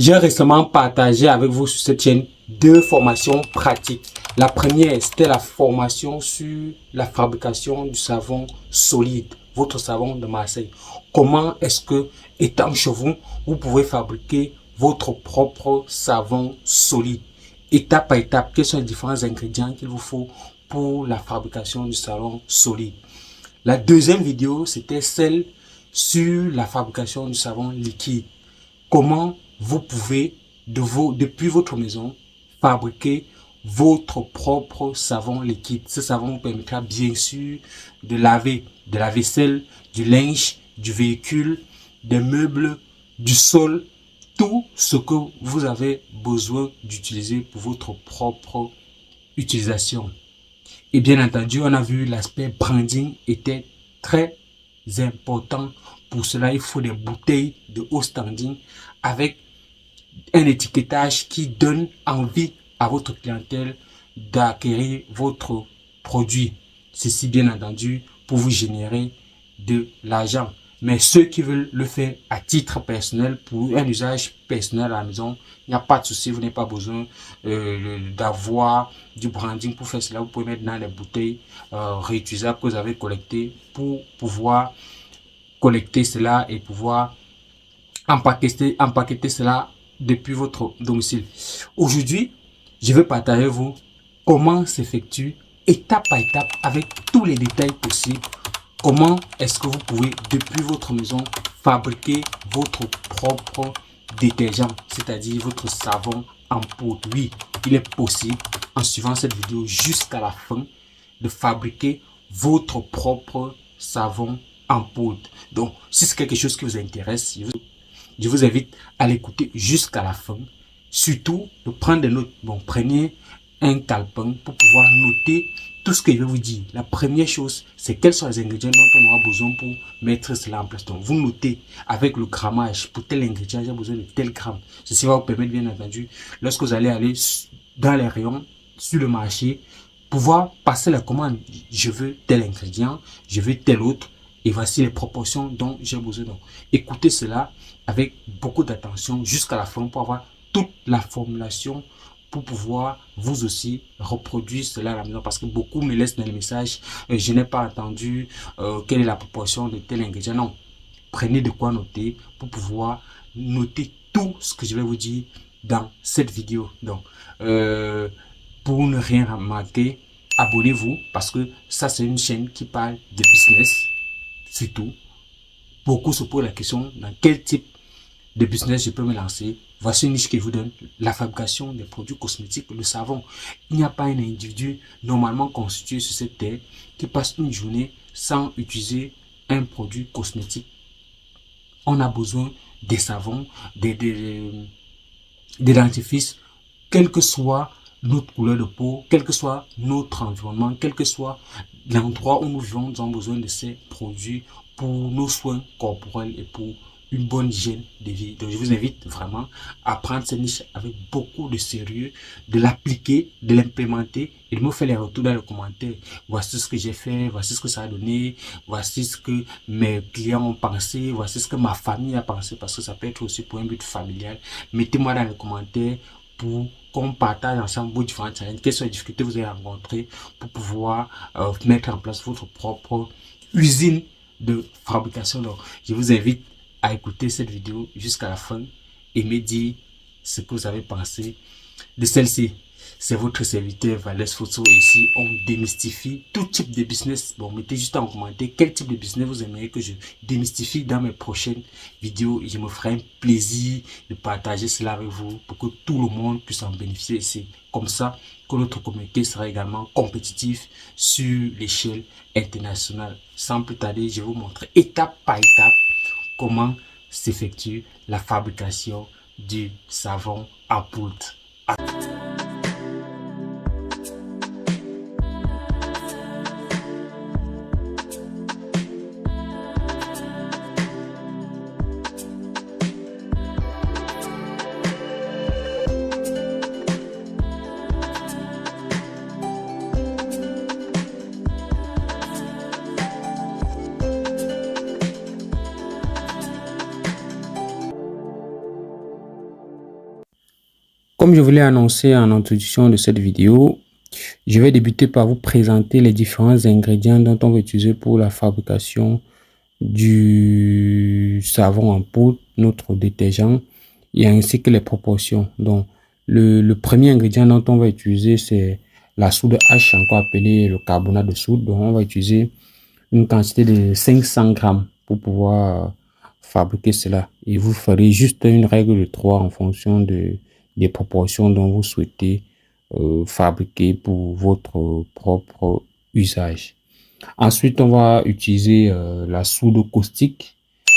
J'ai récemment partagé avec vous sur cette chaîne deux formations pratiques. La première, c'était la formation sur la fabrication du savon solide, votre savon de Marseille. Comment est-ce que, étant chez vous, vous pouvez fabriquer votre propre savon solide. Étape par étape, quels sont les différents ingrédients qu'il vous faut pour la fabrication du savon solide. La deuxième vidéo, c'était celle sur la fabrication du savon liquide. Comment vous pouvez, depuis votre maison, fabriquer votre propre savon liquide. Ce savon vous permettra bien sûr de laver de la vaisselle, du linge, du véhicule, des meubles, du sol, tout ce que vous avez besoin d'utiliser pour votre propre utilisation. Et bien entendu, on a vu l'aspect branding était très important. Pour cela, il faut des bouteilles de haut standing avec un étiquetage qui donne envie à votre clientèle d'acquérir votre produit. Ceci, bien entendu, pour vous générer de l'argent. Mais ceux qui veulent le faire à titre personnel, pour un usage personnel à la maison, il n'y a pas de souci, vous n'avez pas besoin d'avoir du branding pour faire cela. Vous pouvez mettre dans les bouteilles réutilisables que vous avez collectées pour pouvoir collecter cela et pouvoir empaqueter cela depuis votre domicile. Aujourd'hui, je vais partager avec vous comment s'effectue étape par étape avec tous les détails possibles. Comment est-ce que vous pouvez depuis votre maison fabriquer votre propre détergent, c'est-à-dire votre savon en poudre. Oui, il est possible en suivant cette vidéo jusqu'à la fin de fabriquer votre propre savon en poudre. Donc, si c'est quelque chose qui vous intéresse, je vous invite à l'écouter jusqu'à la fin. Surtout, de prendre des notes. Bon, prenez un calepin pour pouvoir noter tout ce que je vais vous dire. La première chose, c'est quels sont les ingrédients dont on aura besoin pour mettre cela en place. Donc, vous notez avec le grammage. Pour tel ingrédient, j'ai besoin de tel gramme. Ceci va vous permettre, bien entendu, lorsque vous allez aller dans les rayons, sur le marché, pouvoir passer la commande. Je veux tel ingrédient, je veux tel autre. Et voici les proportions dont j'ai besoin. Donc, écoutez cela avec beaucoup d'attention jusqu'à la fin pour avoir toute la formulation pour pouvoir vous aussi reproduire cela à la maison. Parce que beaucoup me laissent dans les messages, je n'ai pas entendu quelle est la proportion de tel ingrédient. Non, prenez de quoi noter pour pouvoir noter tout ce que je vais vous dire dans cette vidéo. Donc, pour ne rien manquer, abonnez-vous parce que ça c'est une chaîne qui parle de business. Surtout, beaucoup se posent la question dans quel type de business je peux me lancer. Voici une niche qui vous donne la fabrication des produits cosmétiques, le savon. Il n'y a pas un individu normalement constitué sur cette terre qui passe une journée sans utiliser un produit cosmétique. On a besoin des savons, des dentifrices, quel que soit notre couleur de peau, quel que soit notre environnement, quel que soit l'endroit où nous vivons, nous avons besoin de ces produits pour nos soins corporels et pour une bonne hygiène de vie. Donc je vous invite vraiment à prendre cette niche avec beaucoup de sérieux, de l'appliquer, de l'implémenter et de me faire les retours dans les commentaires. Voici ce que j'ai fait, voici ce que ça a donné, voici ce que mes clients ont pensé, voici ce que ma famille a pensé, parce que ça peut être aussi pour un but familial. Mettez-moi dans les commentaires pour qu'on partage ensemble vos différents challenges, quelles sont les difficultés que vous avez rencontrées pour pouvoir mettre en place votre propre usine de fabrication. Donc, je vous invite à écouter cette vidéo jusqu'à la fin et me dire ce que vous avez pensé de celle-ci. C'est votre serviteur Valès Photo et ici on démystifie tout type de business. Bon, mettez juste en commentaire quel type de business vous aimeriez que je démystifie dans mes prochaines vidéos. Et je me ferai un plaisir de partager cela avec vous pour que tout le monde puisse en bénéficier. C'est comme ça que notre communauté sera également compétitif sur l'échelle internationale. Sans plus tarder, je vais vous montrer étape par étape comment s'effectue la fabrication du savon à poudre. Comme je vous l'ai annoncé en introduction de cette vidéo, je vais débuter par vous présenter les différents ingrédients dont on va utiliser pour la fabrication du savon en poudre, notre détergent, et ainsi que les proportions. Donc, le premier ingrédient dont on va utiliser, c'est la soude H, encore appelée le carbonate de soude. Donc, on va utiliser une quantité de 500 grammes pour pouvoir fabriquer cela. Et vous ferez juste une règle de 3 en fonction des proportions dont vous souhaitez fabriquer pour votre propre usage. Ensuite, on va utiliser la soude caustique.